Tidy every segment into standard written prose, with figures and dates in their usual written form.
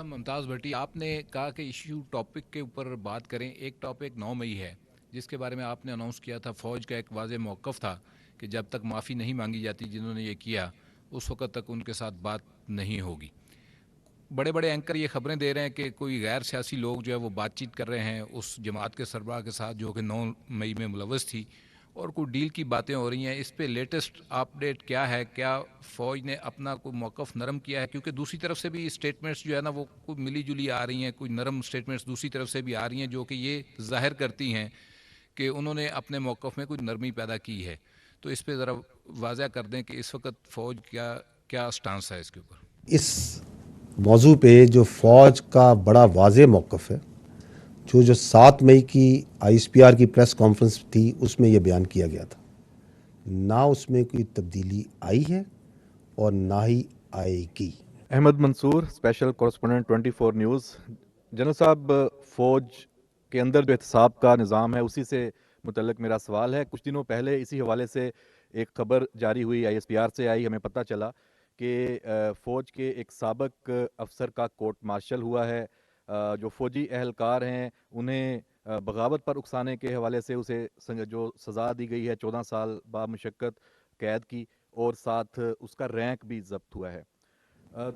صاحب ممتاز بھٹی، آپ نے کہا کہ ایشو ٹاپک کے اوپر بات کریں. ایک ٹاپک 9 مئی ہے جس کے بارے میں آپ نے اناؤنس کیا تھا. فوج کا ایک واضح موقف تھا کہ جب تک معافی نہیں مانگی جاتی جنہوں نے یہ کیا اس وقت تک ان کے ساتھ بات نہیں ہوگی. بڑے بڑے اینکر یہ خبریں دے رہے ہیں کہ کوئی غیر سیاسی لوگ جو ہے وہ بات چیت کر رہے ہیں اس جماعت کے سربراہ کے ساتھ جو کہ 9 مئی میں ملوث تھی اور کوئی ڈیل کی باتیں ہو رہی ہیں. اس پہ لیٹسٹ اپڈیٹ کیا ہے؟ کیا فوج نے اپنا کوئی موقف نرم کیا ہے؟ کیونکہ دوسری طرف سے بھی اسٹیٹمنٹس جو ہے نا وہ کوئی ملی جلی آ رہی ہیں, کوئی نرم اسٹیٹمنٹس دوسری طرف سے بھی آ رہی ہیں جو کہ یہ ظاہر کرتی ہیں کہ انہوں نے اپنے موقف میں کوئی نرمی پیدا کی ہے. تو اس پہ ذرا واضح کر دیں کہ اس وقت فوج کیا سٹانس ہے اس کے اوپر. اس موضوع پہ جو فوج کا بڑا واضح موقف ہے, جو 7 مئی کی آئی ایس پی آر کی پریس کانفرنس تھی اس میں یہ بیان کیا گیا تھا. نہ اس میں کوئی تبدیلی آئی ہے اور نہ ہی آئے گی. احمد منصور, اسپیشل کورسپونڈنٹ 24 نیوز. جنرل صاحب, فوج کے اندر جو احتساب کا نظام ہے اسی سے متعلق میرا سوال ہے. کچھ دنوں پہلے اسی حوالے سے ایک خبر جاری ہوئی, آئی ایس پی آر سے آئی, ہمیں پتہ چلا کہ فوج کے ایک سابق افسر کا کورٹ مارشل ہوا ہے. جو فوجی اہلکار ہیں انہیں بغاوت پر اکسانے کے حوالے سے اسے جو سزا دی گئی ہے 14 سال بامشقت قید کی, اور ساتھ اس کا رینک بھی ضبط ہوا ہے.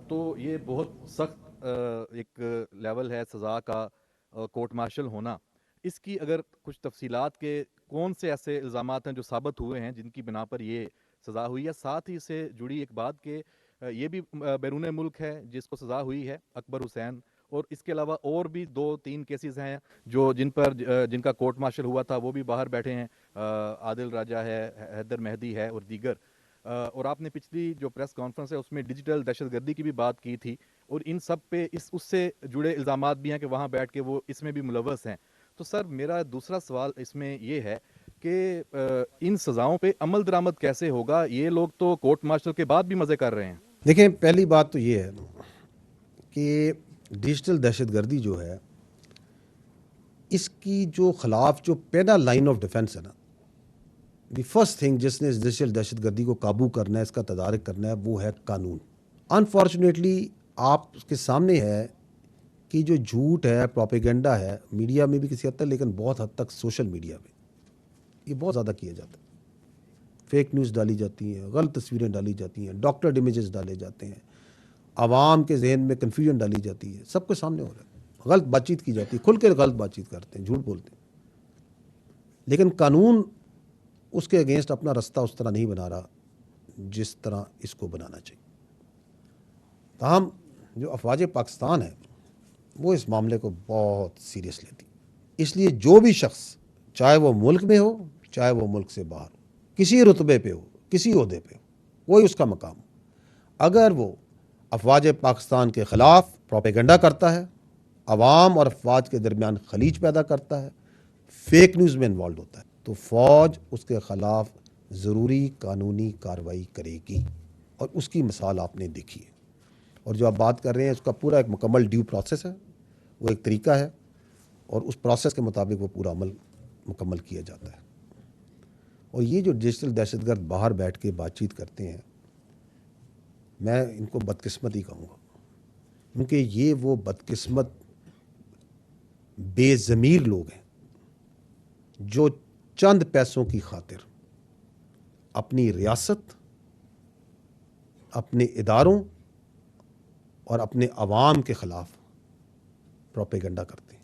تو یہ بہت سخت ایک لیول ہے سزا کا, کورٹ مارشل ہونا. اس کی اگر کچھ تفصیلات کے کون سے ایسے الزامات ہیں جو ثابت ہوئے ہیں جن کی بنا پر یہ سزا ہوئی ہے. ساتھ ہی اس سے جڑی ایک بات کہ یہ بھی بیرون ملک ہے جس کو سزا ہوئی ہے, اکبر حسین, اور اس کے علاوہ اور بھی 2-3 کیسز ہیں جن کا کورٹ مارشل ہوا تھا, وہ بھی باہر بیٹھے ہیں. عادل راجہ ہے, حیدر مہدی ہے اور دیگر. اور آپ نے پچھلی جو پریس کانفرنس ہے اس میں ڈیجیٹل دہشت گردی کی بھی بات کی تھی, اور ان سب پہ اس سے جڑے الزامات بھی ہیں کہ وہاں بیٹھ کے وہ اس میں بھی ملوث ہیں. تو سر میرا دوسرا سوال اس میں یہ ہے کہ ان سزاؤں پہ عمل درآمد کیسے ہوگا؟ یہ لوگ تو کورٹ مارشل کے بعد بھی مزے کر رہے ہیں. دیکھیں, پہلی بات تو یہ ہے کہ ڈیجیٹل دہشت گردی جو ہے اس کی جو خلاف جو پہلا لائن آف ڈیفنس ہے نا, دی فرسٹ تھنگ جس نے اس ڈیجیٹل دہشت گردی کو قابو کرنا ہے, اس کا تدارک کرنا ہے, وہ ہے قانون. انفارچونیٹلی آپ کے سامنے ہے کہ جو جھوٹ ہے, پروپیگنڈا ہے, میڈیا میں بھی کسی حد تک, لیکن بہت حد تک سوشل میڈیا میں یہ بہت زیادہ کیا جاتا ہے. فیک نیوز ڈالی جاتی ہیں, غلط تصویریں ڈالی جاتی ہیں, ڈاکٹرڈ امیجز ڈالے جاتے ہیں, عوام کے ذہن میں کنفیوژن ڈالی جاتی ہے, سب کے سامنے ہو رہا ہے. غلط بات چیت کی جاتی ہے, کھل کے غلط بات چیت کرتے ہیں, جھوٹ بولتے ہیں. لیکن قانون اس کے اگینسٹ اپنا رستہ اس طرح نہیں بنا رہا جس طرح اس کو بنانا چاہیے. تاہم جو افواج پاکستان ہے وہ اس معاملے کو بہت سیریس لیتی. اس لیے جو بھی شخص, چاہے وہ ملک میں ہو چاہے وہ ملک سے باہر ہو, کسی رتبے پہ ہو, کسی عہدے پہ ہو, کوئی اس کا مقام ہو, اگر وہ افواج پاکستان کے خلاف پروپیگنڈا کرتا ہے, عوام اور افواج کے درمیان خلیج پیدا کرتا ہے, فیک نیوز میں انوالو ہوتا ہے, تو فوج اس کے خلاف ضروری قانونی کارروائی کرے گی. اور اس کی مثال آپ نے دیکھی ہے. اور جو آپ بات کر رہے ہیں اس کا پورا ایک مکمل ڈیو پروسیس ہے, وہ ایک طریقہ ہے, اور اس پروسیس کے مطابق وہ پورا عمل مکمل کیا جاتا ہے. اور یہ جو ڈیجیٹل دہشت گرد باہر بیٹھ کے بات چیت کرتے ہیں, میں ان کو بدقسمت ہی کہوں گا, کیونکہ یہ وہ بدقسمت بے ضمیر لوگ ہیں جو چند پیسوں کی خاطر اپنی ریاست, اپنے اداروں اور اپنے عوام کے خلاف پروپیگنڈا کرتے ہیں.